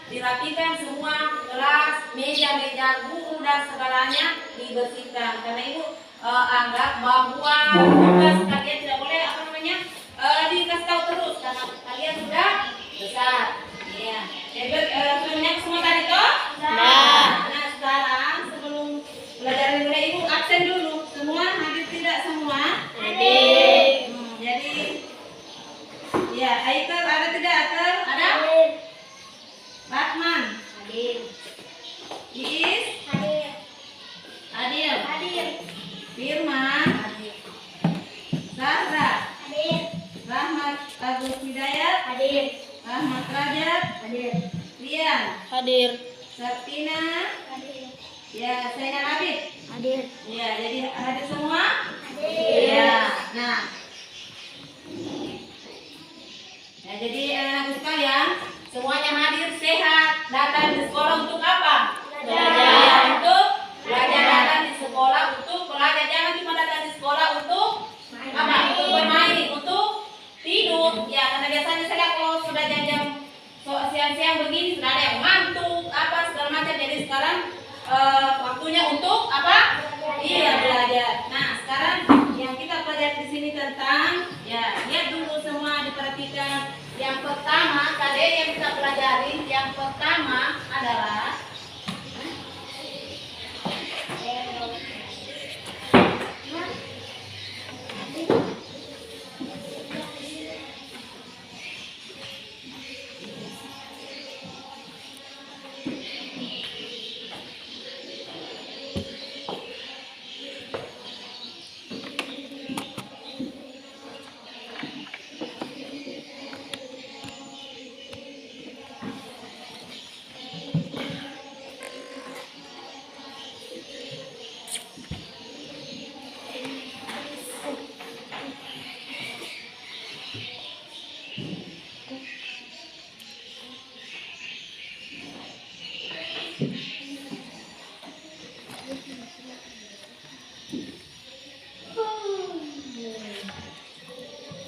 dirapikan semua kelas, meja-meja guru dan segalanya dibersihkan. Karena Ibu anggap bahwa tugas kalian tidak boleh dikasih tahu terus karena kalian sudah besar. Ya. Jadi semuanya semua tadi toh? Nah, sekarang sebelum pelajaran mulai Ibu absen dulu. Semua hadir tidak semua? Hadir. Jadi ya, Aikel ada tidak Aikel? Ada? Hadir. Batman? Hadir. Iis? Hadir. Hadir. Hadir. Firman? Hadir. Zahra? Hadir. Rahmat Agus Hidayat? Hadir. Rahmat Rajab? Hadir. Rian? Hadir. Sartina? Hadir. Ya, Zainal Abid? Hadir. Ya, jadi hadir semua? Hadir. Ya, nah. Ya, jadi anak sekalian, semuanya hadir sehat, datang di sekolah untuk apa? Belajar. Ya, untuk belajar, datang di sekolah untuk belajar. Jangan cuma datang di sekolah untuk apa? Untuk bermain, untuk tidur. Ya, karena biasanya saya kalau sudah jam-jam siang-siang begini sudah ada yang ngantuk, apa segala macam. Jadi sekarang waktunya untuk apa? Iya, belajar. Nah, sekarang yang kita pelajari di sini tentang ya, lihat dulu semua diperhatikan. Yang pertama, kalian yang kita pelajari, yang pertama adalah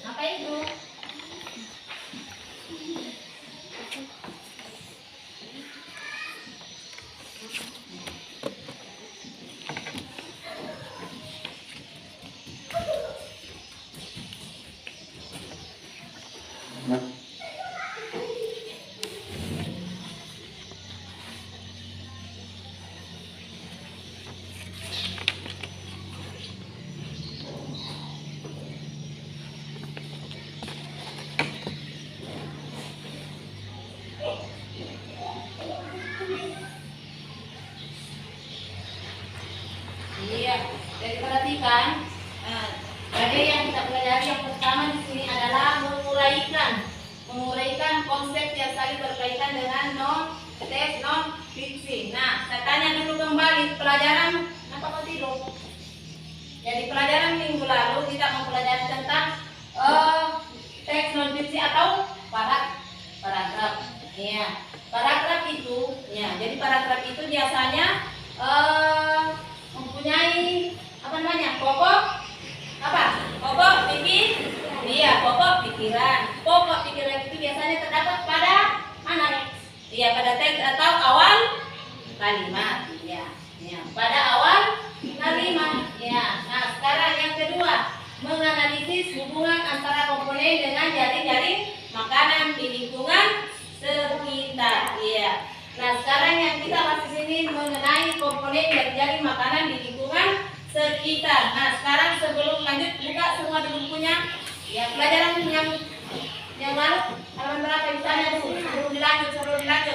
apa itu? Iya, jadi perhatikan. Jadi yang kita pelajari yang pertama di sini adalah menguraikan konsep yang saling berkaitan dengan non-teks, non-fiksi. Nah, saya tanya dulu kembali pelajaran apa kau tidur? Jadi pelajaran minggu lalu kita mempelajari tentang teks non-fiksi atau paragraf. Iya, paragraf itu, ya. Jadi paragraf itu biasanya mempunyai pokok pikiran itu biasanya terdapat pada mana? Iya, pada teks atau awal kalimat. Iya, pada awal kalimat. Ya. Nah, sekarang yang kedua, menganalisis hubungan antara komponen dengan jaring-jaring makanan di lingkungan sekitar. Iya. Nah, sekarang yang kita bahas di sini mengenai komponen jaring-jaring makanan di lingkungan sekitar. Nah, sekarang sebelum lanjut buka semua dulu bukunya. Ya, pelajaran yang lalu halaman berapa ditanya dulu? Sebelum dilanjut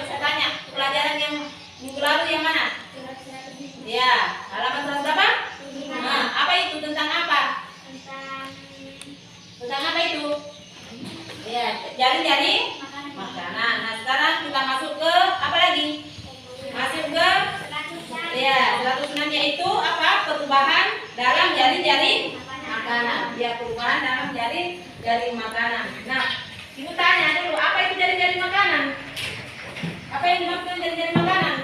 saya tanya, pelajaran yang minggu lalu yang mana? Ya, halaman 100 berapa? Nah, apa itu? Tentang apa? Tentang apa itu? Ya, jaring-jaring makanan. Nah, sekarang kita masuk ke apa lagi? Masuk ke ya, 106-nya itu apa? Perubahan dalam jaring-jaring makanan. Ya, perubahan dalam jaring makanan. Nah, Ibu tanya dulu, apa itu jaring-jaring makanan? Apa yang dimaksud jaring-jaring makanan?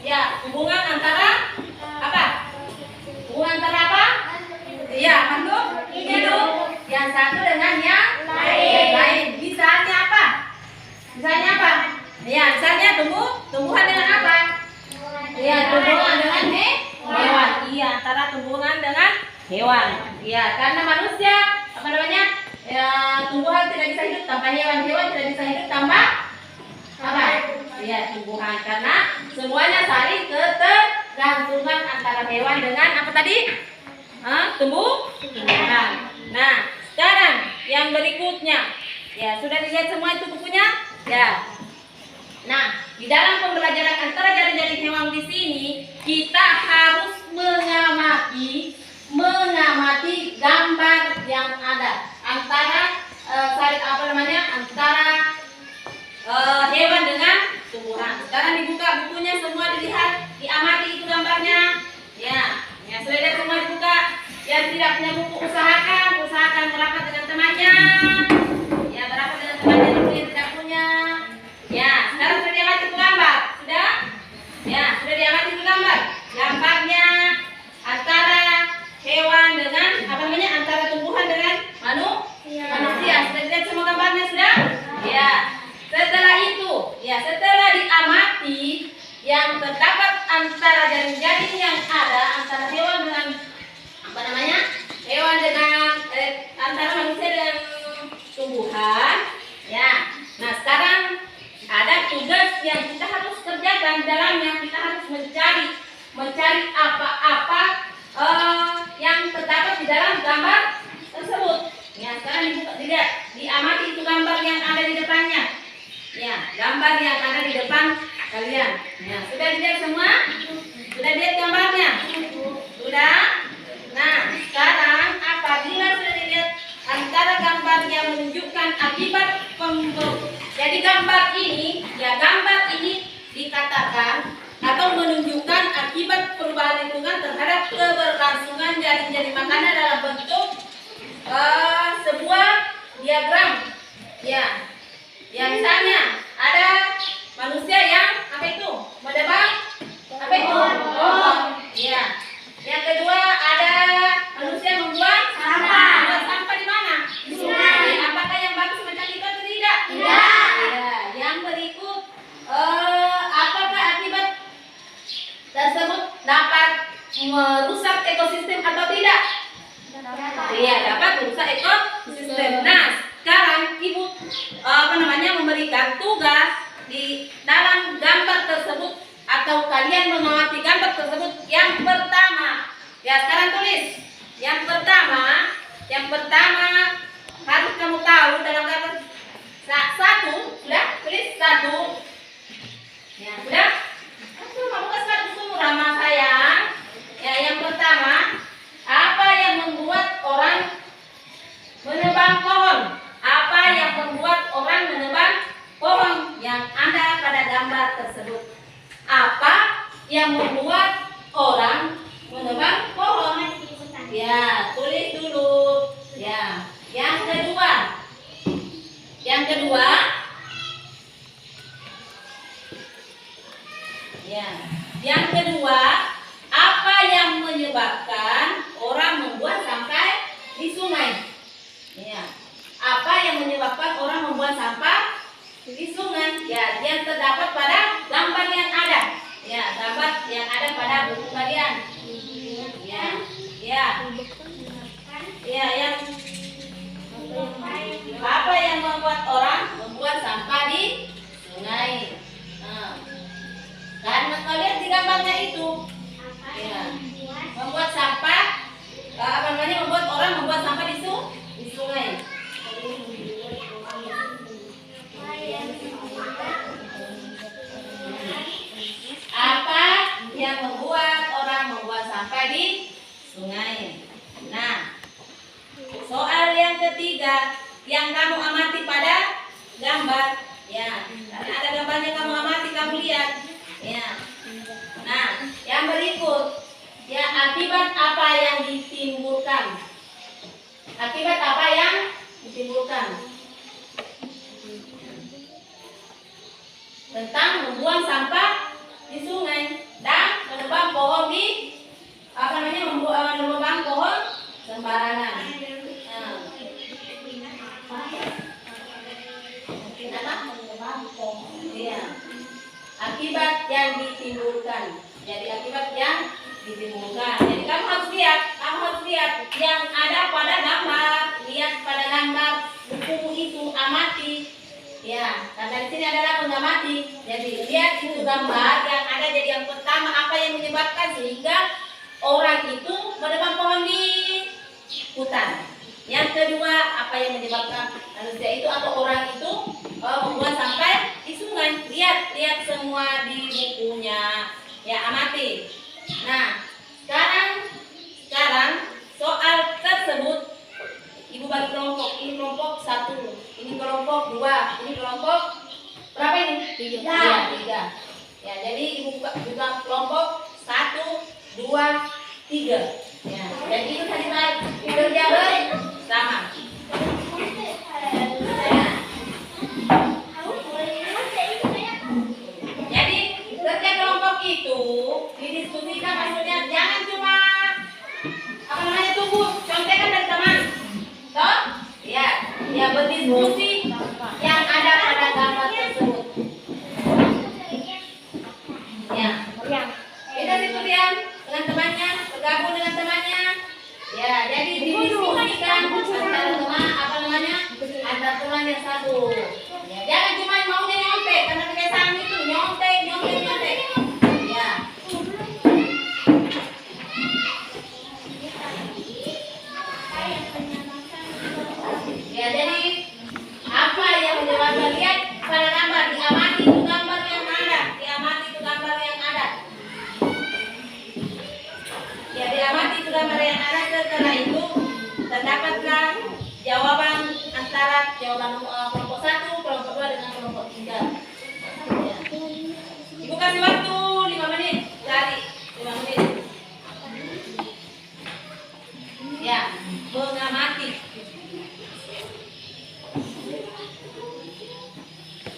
Ya, hubungan antara apa? Hubungan antara apa? Iya, makhluk hidup yang satu dengan yang lain. Misalnya apa? Misalnya apa? Ya, misalnya tumbuhan dengan apa? Iya, tumbuhan dengan hewan. Iya, antara tumbuhan dengan hewan. Iya, karena manusia apa namanya? Ya, tumbuhan tidak bisa hidup tanpa hewan, hewan tidak bisa hidup tanpa apa? Iya, tumbuhan. Karena semuanya saling ketergantungan antara hewan dengan apa tadi? Tumbuhan. Nah, sekarang yang berikutnya. Ya, sudah dilihat semua itu bukunya? Ya. Nah, di dalam pembelajaran antara jaring-jaring hewan di sini, kita harus mengamati gambar yang ada antara antara hewan dengan tumbuhan. Sekarang dibuka bukunya, semua dilihat, diamati itu gambarnya. Ya, sudah lihat semua dibuka. Yang tidak punya buku usahakan merapat dengan temannya. Ya, merapat dengan temannya dulu yang tidak punya. Ya, sekarang sudah diamati itu gambar. Sudah? Ya, sudah diamati itu gambar. Gambarnya antara hewan dengan antara tumbuhan dengan manusia. Sudah dilihat semua gambarnya sudah? Ya. Setelah diamati yang terdapat antara jaring-jaring yang ada antara hewan dengan antara manusia dan tumbuhan. Ya. Nah, sekarang ada tugas yang kita harus kerjakan dalamnya. Kita harus mencari apa-apa yang terdapat di dalam gambar tersebut. Ya, sekarang dilihat, diamati itu gambar yang ada di depannya. Ya, gambar yang ada di depan kalian. Ya, sudah dilihat semua? Sudah lihat gambarnya? Sudah? Nah, sekarang apabila sudah dilihat antara gambar yang menunjukkan akibat jadi gambar ini dikatakan atau menunjukkan akibat perubahan lingkungan terhadap keberlangsungan jaring-jaring makanan dalam bentuk sebuah diagram. Ya, misalnya ada manusia yang menebang pohon. Ya. Yang kedua ada manusia membuat sampah di mana? Di sungai. Apakah yang bagus macam itu atau tidak? Tidak. Ya. Yang berikut apakah akibat tersebut dapat merusak ekosistem atau tidak? Iya, dapat merusak ekosistem. Nah, sekarang Ibu memberikan tugas di dalam gambar tersebut atau kalian mengamati gambar tersebut. Yang pertama, ya sekarang tulis. Yang pertama harus kamu tahu dalam gambar satu, sudah tulis satu. Ya, sudah. Kamu kasih satu sama sayang. Ya, yang pertama, apa yang membuat orang menebang pohon? Apa yang membuat orang menebang pohon yang ada pada gambar tersebut? Apa yang membuat orang menebang pohon? Ya, tulis dulu. Ya, yang kedua. Ya, yang kedua, apa yang menyebabkan orang membuat sampah di sungai? Ya. Apa yang menyebabkan orang membuang sampah di sungai? Ya, yang terdapat pada gambar yang ada. Ya, gambar yang ada pada buku kalian. Yang apa yang membuat orang membuang sampah di sungai? Karena kalian di gambarnya itu. Ya, membuat sampah. Membuat orang membuat sampah di sungai. Apa yang membuat orang membuang sampah di sungai? Nah, soal yang ketiga yang kamu amati pada gambar. Ya, karena ada gambarnya kamu amati, kamu lihat. Ya. Nah, yang berikut, ya akibat apa yang ditimbulkan? Akibat apa yang ditimbulkan? Tentang membuang sampah di sungai dan menebang pohon menebang pohon sembarangan. Iya. akibat yang ditimbulkan. Jadi akibat yang ditimbulkan. Jadi kamu harus lihat yang ada pada gambar. Lihat pada gambar buku itu, amati. Ya, karena di sini adalah pengamati. Jadi lihat itu gambar yang ada. Jadi yang pertama apa yang menyebabkan sehingga orang itu menebang pohon di hutan. Yang kedua apa yang menyebabkan manusia itu atau orang itu membuang sampah di sungai. Lihat semua di bukunya. Ya, amati. Nah, sekarang soal tersebut Ibu bagi kelompok. Ini kelompok 1, ini kelompok 2, ini kelompok berapa ini? 3. Ya, 3. Ya, jadi Ibu buka kelompok 1, 2, 3. Ya, dan itu tadi kerja bersama. Jadi kerja kelompok itu didiskusikan, maksudnya jangan cuma tunggu contekan dari teman. Toh? Ya berdiskusi yang ada pada gambar tersebut. Ya. Kita situ diam dengan temannya, bergabung dengan temannya. Ya, jadi didiskusikan antara teman yang satu. Ya, jangan cuma maunya nyontek, karena kebiasaan itu nyontek. Ya. Ya, jadi apa yang menyebabkan, lihat pada gambar, diamati itu gambar yang ada. Ya, diamati itu gambar yang ada. Setelah itu terdapatlah jawaban antara jawaban kelompok 1, kelompok 2 dengan kelompok 3. Ya. Ibu kasih waktu 5 menit. Cari 5 menit. Ya, mengamati.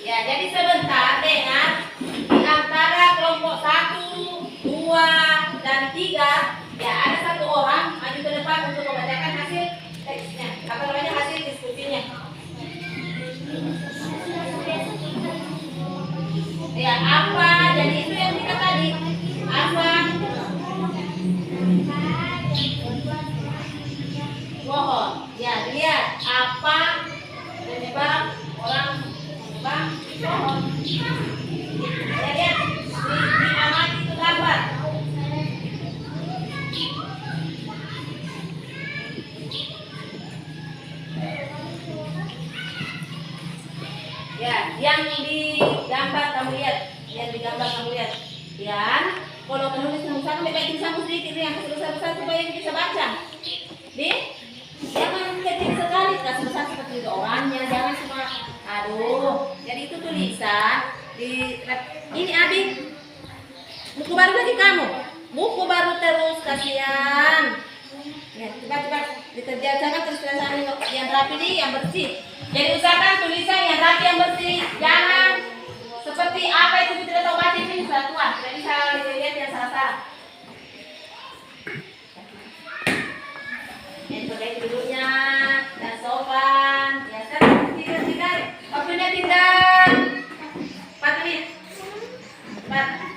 Ya, jadi sebentar dengar di antara kelompok 1, 2, dan 3, ya ada satu orang maju ke depan untuk membacakan hasil teksnya. Hasil diskusinya. Ya, apa? Jadi itu yang kita tadi. Apa? Pohon. Ya, lihat apa penyebab orang menebang pohon. Ya, lihat diamati itu gambar. Ya, yang digambar kamu lihat. Dan kalau menulis tulisan baik tulisan sedikit yang besar supaya bisa baca. Jangan kecil sekali, kasih besar seperti itu orangnya, jangan cuma aduh. Jadi itu tulisan ini Abi. Buku baru lagi kamu. Buku baru terus, kasihan. Ya, cepat dikerjakan tulisan yang rapi nih, yang bersih. Jadi usahakan tulisan yang rapi, yang bersih. Jangan seperti apa itu tidak tahu baca ini satuan. Jadi saya lihat yang salah-salah. Yang terbaik duduknya dan sopan. Ya, sekarang tinggal. Waktunya tinggal 4 menit. 4.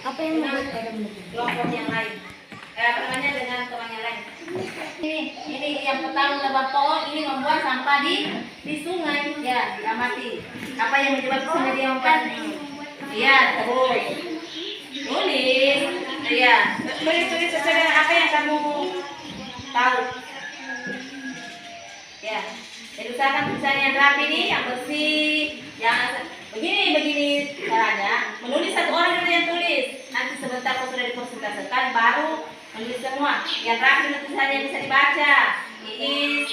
Apa yang kelompok yang lain? Dengan teman yang lain. Ini yang pertama menebang pohon, ini membuang sampah di sungai. Ya, amati. Apa yang menyebabkan sungai dia membuang? Iya, terus tulis. Iya, tulis sesuai apa yang kamu tahu. Ya, jadi usahakan tulisan yang rapi nih, yang bersih, yang begini caranya. Menulis satu orang dulu yang tulis. Nanti sebentar kalau sudah dipresentasikan baru menulis semua. Yang rapi tulisannya yang bisa dibaca. Iis.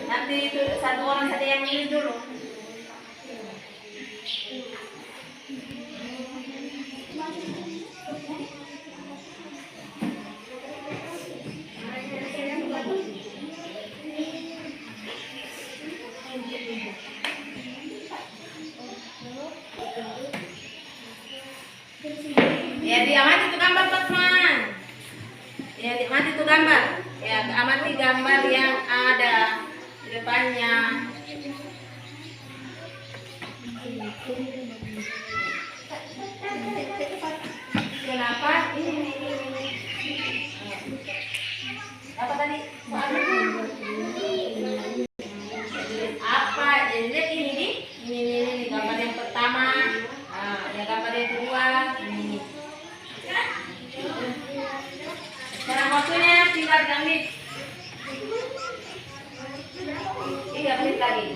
Nanti itu satu orang saja yang menulis dulu. Ya, diamati itu gambar teman. Ya, diamati itu gambar. Ya, Ya, amati gambar yang ada di depannya. Kenapa? Ini. Apa tadi? Apa? Lihat ini nih. Ini gambar yang pertama. Yang gambar yang kedua. Ini. Sekarang waktunya tinggal 3 menit. 3 menit lagi.